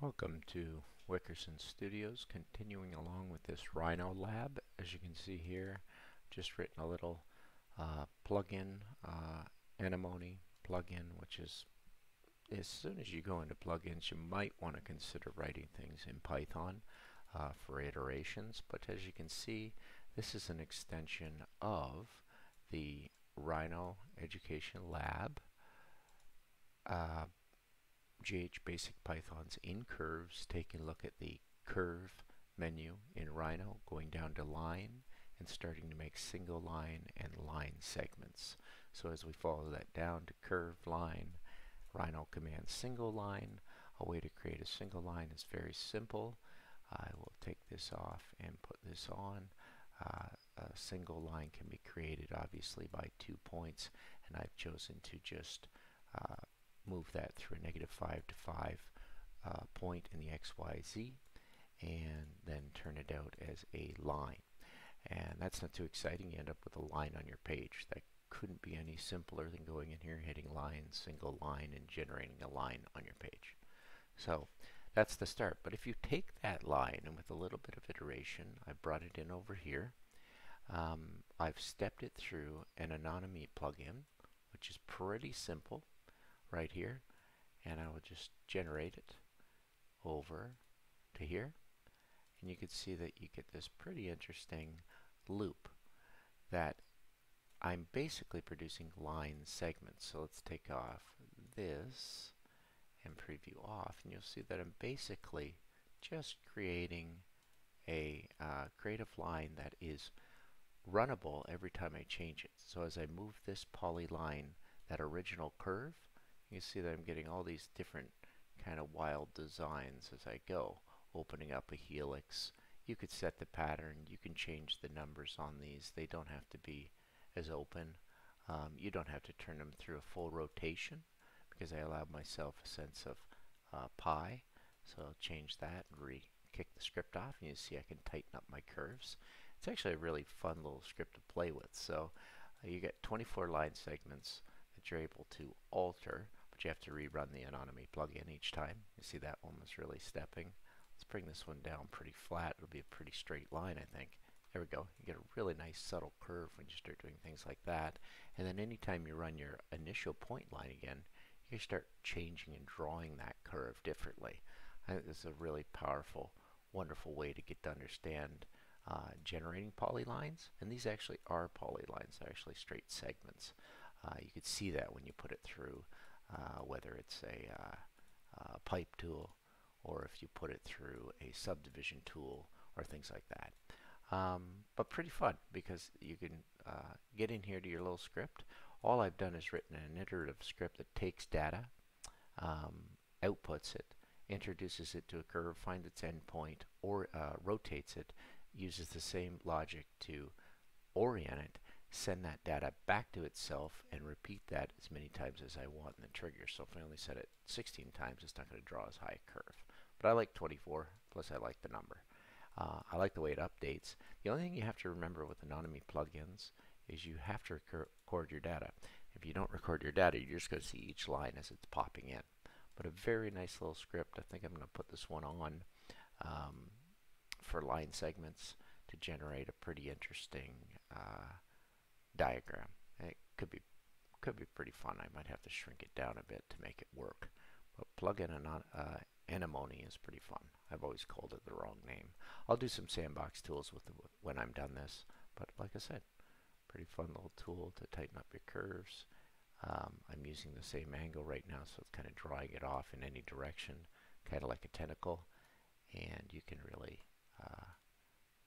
Welcome to Wickerson Studios, continuing along with this Rhino lab. As you can see here, just written a little plugin, ANEMONE plugin, which is, as soon as you go into plugins, you might want to consider writing things in Python for iterations. But as you can see, this is an extension of the Rhino Education Lab. GH Basic Python's in curves, taking a look at the curve menu in Rhino, going down to line and starting to make single line and line segments. So as we follow that down to curve line, Rhino commands single line. A way to create a single line is very simple. I will take this off and put this on. A single line can be created obviously by 2 points, and I've chosen to just move that through a -5 to 5 point in the XYZ, and then turn it out as a line. And that's not too exciting. You end up with a line on your page. That couldn't be any simpler than going in here, hitting line, single line, and generating a line on your page. So that's the start. But if you take that line and with a little bit of iteration, I brought it in over here. I've stepped it through an ANEMONE plugin, which is pretty simple right here, and I will just generate it over to here, and you can see that you get this pretty interesting loop that I'm basically producing line segments. So let's take off this and preview off, and you'll see that I'm basically just creating a creative line that is runnable every time I change it. So as I move this polyline, that original curve, you see that I'm getting all these different kind of wild designs as I go, opening up a helix. You could set the pattern, you can change the numbers on these. They don't have to be as open. You don't have to turn them through a full rotation because I allowed myself a sense of pi. So I'll change that and kick the script off, and you see I can tighten up my curves. It's actually a really fun little script to play with. So you get 24 line segments that you're able to alter, but you have to rerun the ANEMONE plugin each time. You see that one was really stepping. Let's bring this one down pretty flat. It'll be a pretty straight line, I think. There we go. You get a really nice subtle curve when you start doing things like that. And then anytime you run your initial point line again, you start changing and drawing that curve differently. I think this is a really powerful, wonderful way to get to understand generating polylines. And these actually are polylines. They're actually straight segments. You could see that when you put it through, whether it's a pipe tool or if you put it through a subdivision tool or things like that. But pretty fun because you can get in here to your little script. All I've done is written an iterative script that takes data, outputs it, introduces it to a curve, finds its endpoint, or rotates it, uses the same logic to orient it, send that data back to itself, and repeat that as many times as I want in the trigger. So if I only set it 16 times, it's not going to draw as high a curve. But I like 24, plus I like the number. I like the way it updates. The only thing you have to remember with ANEMONE plugins is you have to record your data. If you don't record your data, you're just going to see each line as it's popping in. But a very nice little script. I think I'm going to put this one on for line segments to generate a pretty interesting diagram. It could be pretty fun. I might have to shrink it down a bit to make it work. But plugin ANEMONE is pretty fun. I've always called it the wrong name. I'll do some sandbox tools with when I'm done this. But like I said, pretty fun little tool to tighten up your curves. I'm using the same angle right now, so it's kind of drawing it off in any direction, kind of like a tentacle. And you can really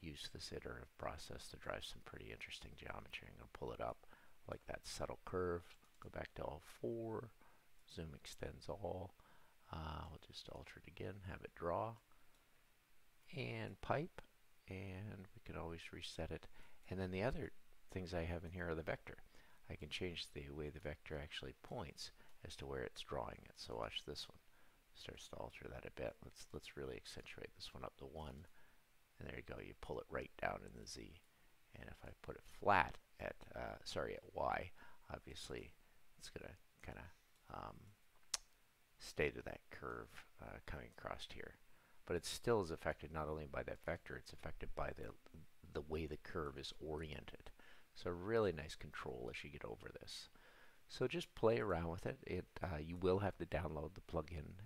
use this iterative process to drive some pretty interesting geometry. I'm going to pull it up like that subtle curve, go back to all four, zoom extends all. We'll just alter it again, have it draw, and pipe, and we can always reset it. And then the other things I have in here are the vector. I can change the way the vector actually points as to where it's drawing it. So watch this one. Starts to alter that a bit. Let's really accentuate this one up to 1. And there you go. You pull it right down in the Z. And if I put it flat at Y, obviously it's going to kind of state of that curve coming across here. But it still is affected not only by that vector, it's affected by the way the curve is oriented. So really nice control as you get over this. So just play around with it. You will have to download the plugin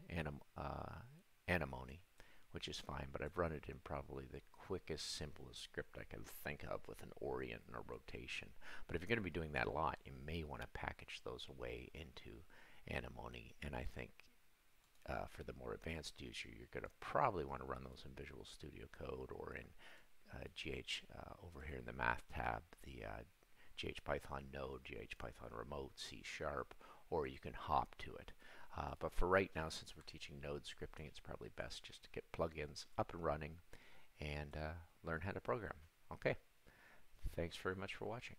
ANEMONE, which is fine, but I've run it in probably the quickest, simplest script I can think of with an orient and a rotation. But if you're going to be doing that a lot, you may want to package those away into ANEMONE, and I think for the more advanced user, you're going to probably want to run those in Visual Studio Code or in GH over here in the Math tab, the GH Python Node, GH Python Remote, C#, or you can hop to it. But for right now, since we're teaching node scripting, it's probably best just to get plugins up and running and learn how to program. Okay, thanks very much for watching.